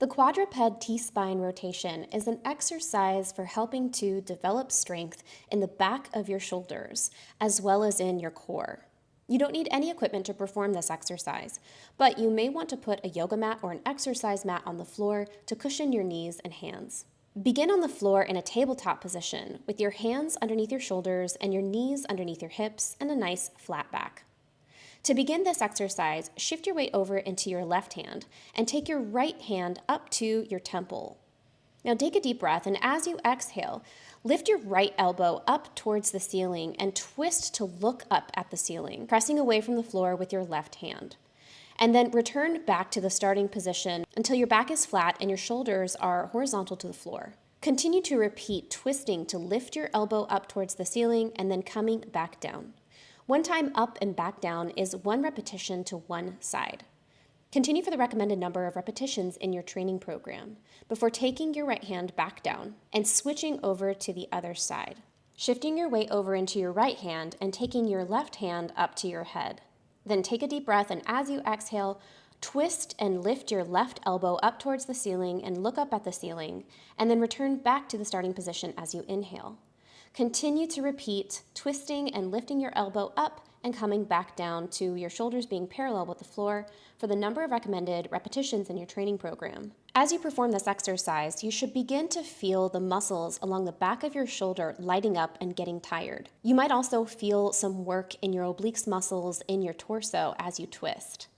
The quadruped T-spine rotation is an exercise for helping to develop strength in the back of your shoulders, as well as in your core. You don't need any equipment to perform this exercise, but you may want to put a yoga mat or an exercise mat on the floor to cushion your knees and hands. Begin on the floor in a tabletop position with your hands underneath your shoulders and your knees underneath your hips and a nice flat back. To begin this exercise, shift your weight over into your left hand and take your right hand up to your temple. Now take a deep breath, and as you exhale, lift your right elbow up towards the ceiling and twist to look up at the ceiling, pressing away from the floor with your left hand. And then return back to the starting position until your back is flat and your shoulders are horizontal to the floor. Continue to repeat twisting to lift your elbow up towards the ceiling and then coming back down. One time up and back down is 1 repetition to one side. Continue for the recommended number of repetitions in your training program before taking your right hand back down and switching over to the other side. Shifting your weight over into your right hand and taking your left hand up to your head. Then take a deep breath, and as you exhale, twist and lift your left elbow up towards the ceiling and look up at the ceiling, and then return back to the starting position as you inhale. Continue to repeat, twisting and lifting your elbow up and coming back down to your shoulders being parallel with the floor for the number of recommended repetitions in your training program. As you perform this exercise, you should begin to feel the muscles along the back of your shoulder lighting up and getting tired. You might also feel some work in your obliques muscles in your torso as you twist.